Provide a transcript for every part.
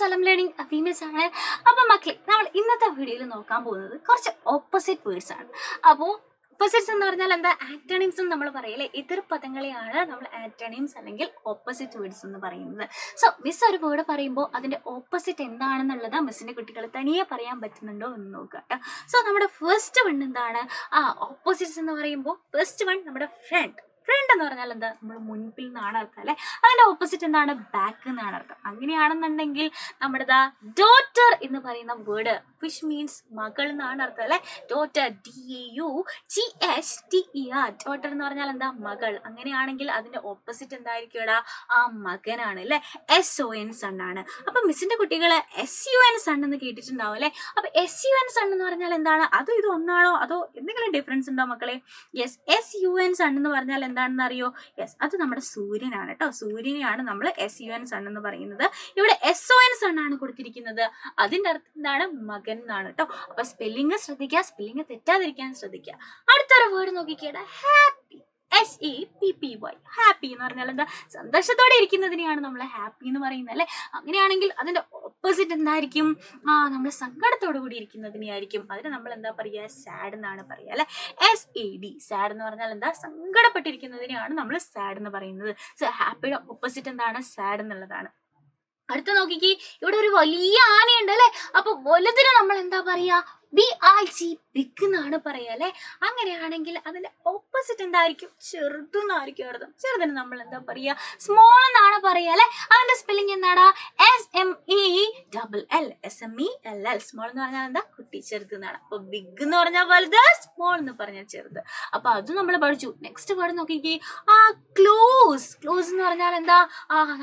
സലം learning ഫീമേൽസ് ആണ്. അപ്പോൾ മക്കളെ, നമ്മൾ ഇന്നത്തെ വീഡിയോയിൽ നോക്കാൻ പോകുന്നത് കുറച്ച് ഓപ്പോസിറ്റ് വേർഡ്സ് ആണ്. അപ്പോൾ ഓപ്പോസിറ്റ്സ് എന്ന് പറഞ്ഞാൽ എന്താ, ആന്റണിംസ് എന്ന് നമ്മൾ പറയില്ലേ, എതിർ പദങ്ങളെയാണ് നമ്മൾ ആന്റണിംസ് അല്ലെങ്കിൽ ഓപ്പോസിറ്റ് വേർഡ്സ് എന്ന് പറയുന്നത്. സോ മിസ് ഒരു വേർഡ് പറയുമ്പോൾ അതിന്റെ ഓപ്പോസിറ്റ് എന്താണെന്നുള്ളത് മിസ്സിന്റെ കുട്ടികൾ തനിയെ പറയാൻ പറ്റുന്നുണ്ടോ എന്ന് നോക്കുക കേട്ടോ. സോ നമ്മുടെ ഫസ്റ്റ് വൺ എന്താണ്, ഓപ്പോസിറ്റ്സ് എന്ന് പറയുമ്പോൾ ഫസ്റ്റ് വൺ നമ്മുടെ ഫ്രണ്ട്. ഫ്രണ്ട് എന്ന് പറഞ്ഞാൽ എന്താ, നമ്മൾ മുൻപിൽ നിന്നാണ് അർത്ഥം അല്ലെ. അതിന്റെ ഓപ്പോസിറ്റ് എന്താണ്, ബാക്ക് എന്നാണ് അർത്ഥം. അങ്ങനെയാണെന്നുണ്ടെങ്കിൽ നമ്മുടെ ഡോട്ടർ എന്ന് പറയുന്ന വേർഡ് വിച്ച് മീൻസ് മകൾ എന്നാണ് അർത്ഥം അല്ലെ. Daughter, DAUGHTER. ഡോട്ടർ എന്ന് പറഞ്ഞാൽ എന്താ, മകൾ. അങ്ങനെയാണെങ്കിൽ അതിന്റെ ഓപ്പോസിറ്റ് എന്തായിരിക്കും എടാ, മകനാണ് അല്ലെ. SON സൺ ആണ്. അപ്പൊ മിസ്സിന്റെ കുട്ടികള് SUN സൺ എന്ന് കേട്ടിട്ടുണ്ടാവും അല്ലെ. അപ്പൊ SUN സൺ എന്ന് പറഞ്ഞാൽ എന്താണ്, അതോ ഇത് ഒന്നാണോ അതോ എന്തെങ്കിലും ഡിഫറൻസ് ഉണ്ടോ മക്കളെ? യെസ്, SUN സൺ എന്ന് പറഞ്ഞാൽ എന്താണെന്ന് അറിയോ? യെസ്, അത് നമ്മുടെ സൂര്യനാണ് കേട്ടോ. സൂര്യനെയാണ് നമ്മൾ SUN സൺ എന്ന് പറയുന്നത്. ഇവിടെ SON സൺ ആണ് കൊടുത്തിരിക്കുന്നത്. അതിന്റെ അർത്ഥം എന്താണ്, മകൻ എന്നാണ് കേട്ടോ. അപ്പൊ സ്പെല്ലിംഗ് ശ്രദ്ധിക്കുക, സ്പെല്ലിംഗ് തെറ്റാതിരിക്കാൻ ശ്രദ്ധിക്കുക. അടുത്തൊരു വേർഡ് നോക്കിക്കേടാ, ഹാപ്പി. HAPPY. ഹാപ്പി എന്ന് പറഞ്ഞാൽ എന്താ, സന്തോഷത്തോടെ ഇരിക്കുന്നതിനെയാണ് നമ്മൾ ഹാപ്പി എന്ന് പറയുന്നത് അല്ലെ. അങ്ങനെയാണെങ്കിൽ അതിന്റെ ഓപ്പോസിറ്റ് എന്തായിരിക്കും, നമ്മൾ സങ്കടത്തോടു കൂടി ഇരിക്കുന്നതിനെയായിരിക്കും. അതിന് നമ്മൾ എന്താ പറയുക, സാഡ് എന്നാണ് പറയുക അല്ലെ. SAD. സാഡ് എന്ന് പറഞ്ഞാൽ എന്താ, സങ്കടപ്പെട്ടിരിക്കുന്നതിനെയാണ് നമ്മൾ സാഡ് എന്ന് പറയുന്നത്. സോ ഹാപ്പിയുടെ ഓപ്പോസിറ്റ് എന്താണ്, സാഡ് എന്നുള്ളതാണ്. അടുത്ത നോക്കിക്കേ, ഇവിടെ ഒരു വലിയ ആനയുണ്ട് അല്ലെ. അപ്പൊ വലുതിന് നമ്മൾ എന്താ പറയാ, BIG, ബിഗ് എന്നാണ് പറയാ അല്ലെ. അങ്ങനെയാണെങ്കിൽ അതിന്റെ ഓപ്പോസിറ്റ് എന്തായിരിക്കും, ചെറുതെന്നായിരിക്കും അർത്ഥം. ചെറുതിന് നമ്മൾ എന്താ പറയാ, സ്മോൾ എന്നാണ് പറയാ അല്ലെ. അതിന്റെ സ്പെല്ലിംഗ് എന്താടാ, SMELL. സ്മോൾ എന്ന് പറഞ്ഞാൽ എന്താ, കുട്ടി, ചെറുത് എന്നാണ്. അപ്പൊ ബിഗ് എന്ന് പറഞ്ഞാൽ വലുത്, സ്മോൾ എന്ന് പറഞ്ഞാൽ ചെറുത്. അപ്പൊ അത് നമ്മൾ പഠിച്ചു. നെക്സ്റ്റ് വേർഡ് നോക്കിക്കേ, ക്ലോസ്. ക്ലോസ് എന്ന് പറഞ്ഞാൽ എന്താ,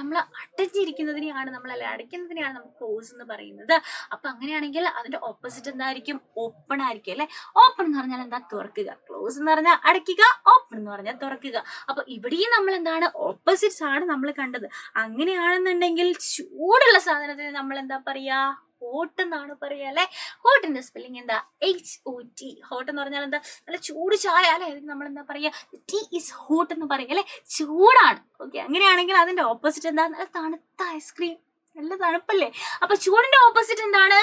നമ്മൾ അടച്ചിരിക്കുന്നതിനെയാണ്, നമ്മളല്ലെ അടയ്ക്കുന്നതിനെയാണ് നമ്മൾ ക്ലോസ് എന്ന് പറയുന്നത്. അപ്പൊ അങ്ങനെയാണെങ്കിൽ അതിന്റെ ഓപ്പോസിറ്റ് എന്തായിരിക്കും, ഓപ്പൺ ആയിരിക്കും അല്ലെ. ഓപ്പൺ എന്ന് പറഞ്ഞാൽ എന്താ, തുറക്കുക. ക്ലോസ് എന്ന് പറഞ്ഞാൽ അടയ്ക്കുക, ഓപ്പൺ എന്ന് പറഞ്ഞാൽ തുറക്കുക. അപ്പൊ ഇവിടെയും നമ്മൾ എന്താണ്, ഓപ്പോസിറ്റ്സ് ആണ് നമ്മൾ കണ്ടത്. അങ്ങനെയാണെന്നുണ്ടെങ്കിൽ ചൂടുള്ള സാധനത്തിന് നമ്മൾ എന്താ പറയാ, ഹോട്ട് എന്നാണ് പറയാ അല്ലെ. ഹോട്ടിന്റെ സ്പെല്ലിംഗ് എന്താ, HOT. ഹോട്ട് എന്ന് പറഞ്ഞാൽ എന്താ, നല്ല ചൂട് ചായ അല്ലെ. നമ്മൾ എന്താ പറയാ, ടീ ഈസ് ഹോട്ട് എന്ന് പറയാ അല്ലെ, ചൂടാണ്. ഓക്കെ, അങ്ങനെയാണെങ്കിൽ അതിന്റെ ഓപ്പോസിറ്റ് എന്താ, നല്ല തണുത്ത ഐസ്ക്രീം. നല്ല തണുപ്പല്ലേ. അപ്പൊ ചൂടിന്റെ ഓപ്പോസിറ്റ് എന്താണ്,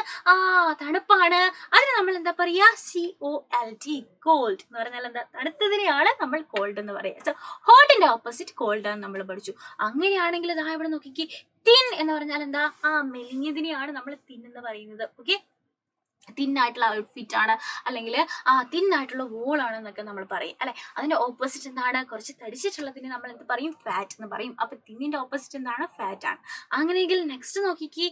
തണുപ്പാണ്. അതിന് നമ്മൾ എന്താ പറയാ, COLD. കോൾഡ് എന്ന് പറഞ്ഞാൽ എന്താ, തണുത്തതിനെയാണ് നമ്മൾ കോൾഡ് എന്ന് പറയുക. സോ ഹോട്ടിന്റെ ഓപ്പോസിറ്റ് കോൾഡ് ആണ് നമ്മൾ പഠിച്ചു. അങ്ങനെയാണെങ്കിൽ ഇതാ ഇവിടെ നോക്കിക്കേ, തിൻ എന്ന് പറഞ്ഞാൽ എന്താ, മെലിഞ്ഞതിനെയാണ് നമ്മൾ തിൻ എന്ന് പറയുന്നത്. ഓക്കെ, തിന്നായിട്ടുള്ള ഔട്ട്ഫിറ്റ് ആണ്, അല്ലെങ്കിൽ തിന്നായിട്ടുള്ള വോളാണ് എന്നൊക്കെ നമ്മൾ പറയും അല്ലെ. അതിന്റെ ഓപ്പോസിറ്റ് എന്താണ്, കുറച്ച് തടിച്ചിട്ടുള്ളതിന് നമ്മൾ എന്ത് പറയും, ഫാറ്റ് എന്ന് പറയും. അപ്പൊ തിന്നിന്റെ ഓപ്പോസിറ്റ് എന്താണ്, ഫാറ്റ് ആണ്. അങ്ങനെയെങ്കിൽ നെക്സ്റ്റ് നോക്കിക്ക്,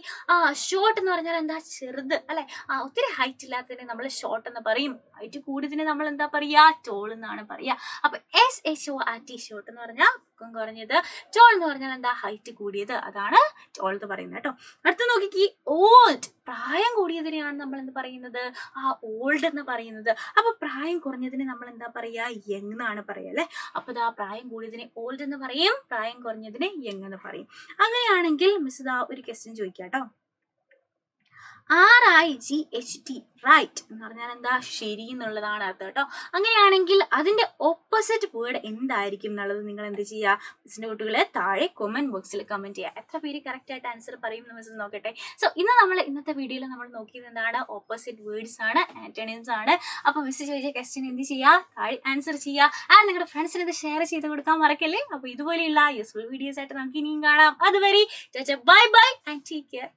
ഷോർട്ട് എന്ന് പറഞ്ഞാൽ എന്താ, ചെറുത് അല്ലെ. ഒത്തിരി ഹൈറ്റ് ഇല്ലാത്തതിനെ നമ്മൾ ഷോർട്ട് എന്ന് പറയും. ഹൈറ്റ് കൂടിയതിനെ നമ്മൾ എന്താ പറയാ, ടോൾ എന്നാണ് പറയാ. അപ്പൊ SHORT, ഷോർട്ട് എന്ന് പറഞ്ഞാൽ പൊക്കം കുറഞ്ഞത്. ടോൾ എന്ന് പറഞ്ഞാൽ എന്താ, ഹൈറ്റ് കൂടിയത്. അതാണ് ടോൾ എന്ന് പറയുന്നത് കേട്ടോ. അടുത്ത് നോക്കിക്ക്, ഓൾഡ്. പ്രായം കൂടിയതിനെയാണ് നമ്മൾ എന്ത് പറയുന്നത്, ഓൾഡ് എന്ന് പറയുന്നത്. അപ്പൊ പ്രായം കുറഞ്ഞതിന് നമ്മൾ എന്താ പറയാ, യങ് എന്നാണ് പറയാ അല്ലെ. അപ്പൊ പ്രായം കൂടിയതിനെ ഓൾഡ് എന്ന് പറയും, പ്രായം കുറഞ്ഞതിനെ യങ് എന്ന് പറയും. അങ്ങനെയാണെങ്കിൽ മിസ് ഒരു ക്വസ്റ്റ്യൻ ചോദിക്കാം കേട്ടോ. RIGHT, റൈറ്റ് എന്ന് പറഞ്ഞാൽ എന്താ, ശരി എന്നുള്ളതാണ് അർത്ഥം കേട്ടോ. അങ്ങനെയാണെങ്കിൽ അതിന്റെ ഓപ്പോസിറ്റ് വേർഡ് എന്തായിരിക്കും എന്നുള്ളത് നിങ്ങൾ എന്ത് ചെയ്യുക, മിസ്സിന്റെ കുട്ടികളെ താഴെ കമന്റ് ബോക്സിൽ കമന്റ് ചെയ്യുക. എത്ര പേര് കറക്റ്റ് ആയിട്ട് ആൻസർ പറയും എന്ന് മിസ് നോക്കട്ടെ. സോ ഇന്നത്തെ വീഡിയോയിൽ നമ്മൾ നോക്കിയത് എന്താണ്, ഓപ്പോസിറ്റ് വേർഡ്സ് ആണ്, ആന്റണിംസ് ആണ്. അപ്പൊ മിസ് ചോദിച്ച ക്വസ്റ്റ്യൻ എന്ത് ചെയ്യുക, താഴെ ആൻസർ ചെയ്യുക. ആൻഡ് നിങ്ങളുടെ ഫ്രണ്ട്സിന് ഇത് ഷെയർ ചെയ്ത് കൊടുക്കാൻ മറക്കല്ലേ. അപ്പൊ ഇതുപോലെയുള്ള യൂസ്ഫുൾ വീഡിയോസ് ആയിട്ട് നമുക്ക് ഇനിയും കാണാം. അതുവരെ bye bye and take care.